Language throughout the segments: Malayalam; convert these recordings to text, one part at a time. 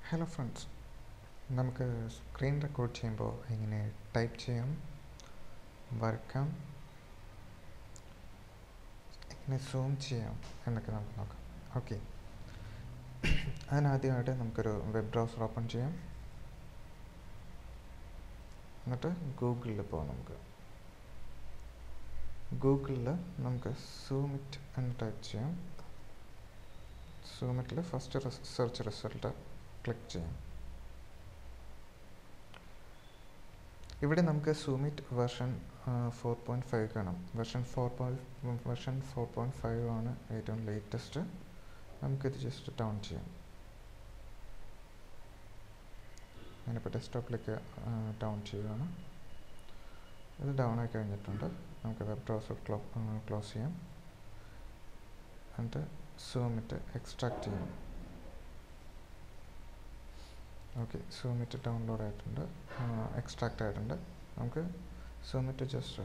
ഹലോ ഫ്രണ്ട്സ്, നമുക്ക് സ്ക്രീൻ റെക്കോർഡ് ചെയ്യുമ്പോൾ എങ്ങനെ ടൈപ്പ് ചെയ്യാം, വരയ്ക്കാം, എങ്ങനെ സൂം ചെയ്യാം എന്നൊക്കെ നമുക്ക് നോക്കാം. ഓക്കെ, അതിനാദ്യമായിട്ട് നമുക്കൊരു വെബ് ബ്രൗസർ ഓപ്പൺ ചെയ്യാം. എന്നിട്ട് ഗൂഗിളിൽ പോകാം. ഗൂഗിളിൽ നമുക്ക് സൂമിറ്റ് എന്ന് ടൈപ്പ് ചെയ്യാം. സൂമിറ്റിൽ ഫസ്റ്റ് സെർച്ച് റിസൾട്ട് ക്ലിക്ക് ചെയ്യാം. ഇവിടെ നമുക്ക് സൂമിറ്റ് വെർഷൻ 4.5 കാണാം. വെർഷൻ 4.5 ആണ് ഏറ്റവും ലേറ്റസ്റ്റ്. നമുക്കിത് ജസ്റ്റ് ഡൗൺ ചെയ്യാം. ഞാനിപ്പോൾ ഡെസ്ക്ടോപ്പിലേക്ക് ഡൗൺ ചെയ്യുകയാണ്. ഇത് ഡൗൺ ആയി കഴിഞ്ഞിട്ടുണ്ട്. നമുക്ക് വെബ് ബ്രൗസർ ക്ലോസ് ചെയ്യാം. എന്നിട്ട് സൂമിറ്റ് എക്സ്ട്രാക്ട് ചെയ്യാം. ഓക്കെ, സൂമിറ്റ് ഡൗൺലോഡ് ആയിട്ടുണ്ട്, എക്സ്ട്രാക്റ്റ് ആയിട്ടുണ്ട്. നമുക്ക് സൂമിറ്റ് ജസ്റ്റ്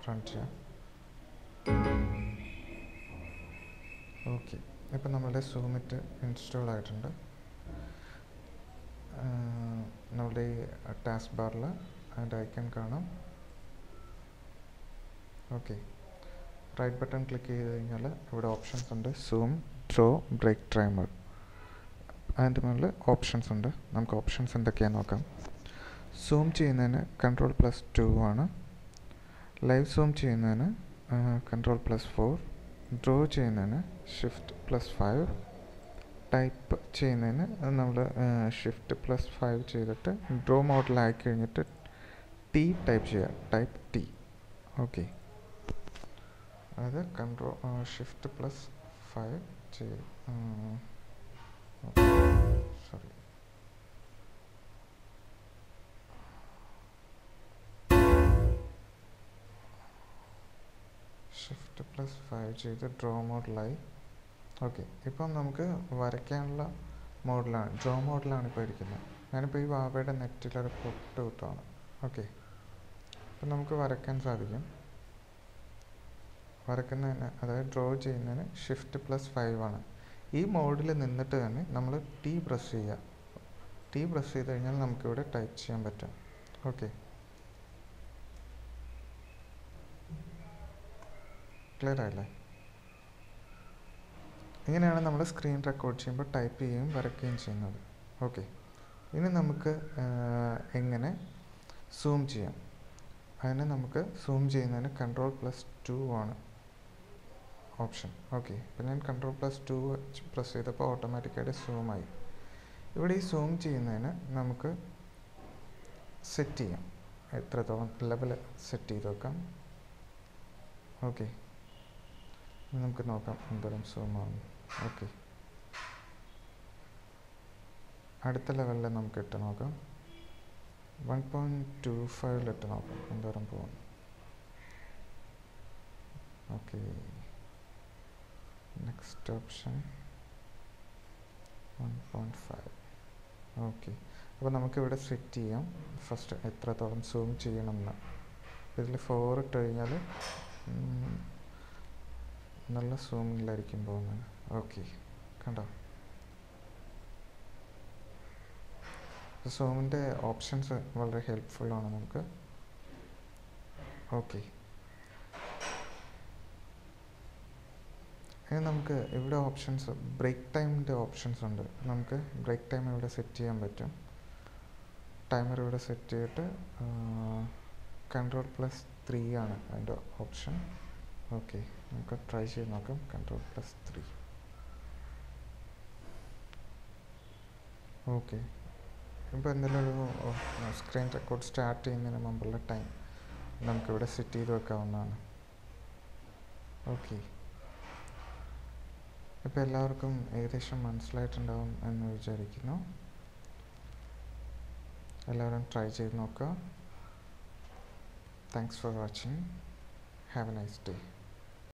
റൺ ചെയ്യാം. ഓക്കെ, ഇപ്പം നമ്മളുടെ സൂമിറ്റ് ഇൻസ്റ്റാൾ ആയിട്ടുണ്ട്. നമ്മളുടെ ഈ ടാസ്ക് ബാറിൽ അതിൻ്റെ ഐക്കൺ കാണാം. ഓക്കെ, റൈറ്റ് ബട്ടൺ ക്ലിക്ക് ചെയ്ത് കഴിഞ്ഞാൽ ഇവിടെ ഓപ്ഷൻസ് ഉണ്ട്. Zoom, throw, break timer. അതിൻ്റെ മുകളിൽ ഓപ്ഷൻസ് ഉണ്ട്. നമുക്ക് ഓപ്ഷൻസ് എന്തൊക്കെയാണെന്ന് നോക്കാം. സൂം ചെയ്യുന്നതിന് Ctrl+2 ആണ്. ലൈവ് സൂം ചെയ്യുന്നതിന് Ctrl+4. ഡ്രോ ചെയ്യുന്നതിന് Shift+5. ടൈപ്പ് ചെയ്യുന്നതിന് നമ്മൾ Shift+5 ചെയ്തിട്ട് ഡ്രോ മോഡിലായി കഴിഞ്ഞിട്ട് T ടൈപ്പ് ചെയ്യുക, ടൈപ്പ് T. ഓക്കെ, അത് Shift+5 ചെയ്ത് സോറി Shift+5 ചെയ്ത് ഡ്രോ മോഡിലായി. ഓക്കെ, ഇപ്പം നമുക്ക് വരയ്ക്കാനുള്ള മോഡിലാണ്, ഡ്രോ മോഡിലാണ് ഇപ്പോൾ ഇരിക്കുന്നത്. ഞാനിപ്പോൾ ഈ വാവയുടെ നെറ്റിലൊരു പൊട്ട് കുത്താണ്. ഓക്കെ, അപ്പം നമുക്ക് വരയ്ക്കാൻ സാധിക്കും. വരയ്ക്കുന്നതിന്, അതായത് ഡ്രോ ചെയ്യുന്നതിന് Shift+5 ആണ്. ഈ മോഡിൽ നിന്നിട്ട് തന്നെ നമ്മൾ T പ്രസ് ചെയ്യുക. T പ്രസ് ചെയ്ത് കഴിഞ്ഞാൽ നമുക്കിവിടെ ടൈപ്പ് ചെയ്യാൻ പറ്റും. ഓക്കെ, ക്ലിയർ ആയില്ലേ? ഇങ്ങനെയാണ് നമ്മൾ സ്ക്രീൻ റെക്കോർഡ് ചെയ്യുമ്പോൾ ടൈപ്പ് ചെയ്യുകയും വരയ്ക്കുകയും ചെയ്യുന്നത്. ഓക്കെ, ഇനി നമുക്ക് എങ്ങനെ സൂം ചെയ്യാം. അതിന് നമുക്ക് സൂം ചെയ്യുന്നതിന് Ctrl+2 ആണ് ഓപ്ഷൻ. ഓക്കെ, ഇപ്പം ഞാൻ Ctrl+2 പ്രസ് ചെയ്തപ്പോൾ ഓട്ടോമാറ്റിക്കായിട്ട് സൂമായി. ഇവിടെ ഈ സൂം ചെയ്യുന്നതിന് നമുക്ക് സെറ്റ് ചെയ്യാം, എത്രത്തോളം ലെവൽ സെറ്റ് ചെയ്ത് വെക്കാം. ഓക്കെ, നമുക്ക് നോക്കാം എന്തോരം സൂം ആവും. ഓക്കെ, അടുത്ത ലെവലിൽ നമുക്ക് ഇട്ട് നോക്കാം. 1.25 ഇട്ട് നോക്കാം എന്തോരം പോകും. Okay, next option 1.5. ഓക്കെ, അപ്പോൾ നമുക്കിവിടെ സെറ്റ് ചെയ്യാം ഫസ്റ്റ് എത്രത്തോളം സൂം ചെയ്യണമെന്ന്. ഇതിൽ 4 ഇട്ട് കഴിഞ്ഞാൽ നല്ല സൂമിങ്ങിലായിരിക്കും പോകുന്നത്. ഓക്കെ, കണ്ടോ? സൂമിൻ്റെ ഓപ്ഷൻസ് വളരെ ഹെൽപ്ഫുള്ളാണ് നമുക്ക്. ഓക്കെ, ഇനി നമുക്ക് ഇവിടെ ഓപ്ഷൻസ്, ബ്രേക്ക് ടൈമിൻ്റെ ഓപ്ഷൻസ് ഉണ്ട്. നമുക്ക് ബ്രേക്ക് ടൈം ഇവിടെ സെറ്റ് ചെയ്യാൻ പറ്റും. ടൈമർ ഇവിടെ സെറ്റ് ചെയ്തിട്ട് Ctrl+3 ആണ് അതിൻ്റെ ഓപ്ഷൻ. ഓക്കെ, നമുക്ക് ട്രൈ ചെയ്ത് നോക്കാം. Ctrl+3. ഓക്കെ, ഇപ്പോൾ എന്തെങ്കിലും ഒരു സ്ക്രീൻ റെക്കോർഡ് സ്റ്റാർട്ട് ചെയ്യുന്നതിന് മുമ്പുള്ള ടൈം നമുക്കിവിടെ സെറ്റ് ചെയ്ത് വെക്കാവുന്നതാണ്. ഓക്കെ, ഇപ്പോൾ എല്ലാവർക്കും ഏകദേശം മനസ്സിലായിട്ടുണ്ടാവും എന്ന് വിചാരിക്കുന്നു. എല്ലാവരും ട്രൈ ചെയ്ത് നോക്കുക. Thanks for watching. Have A nice day.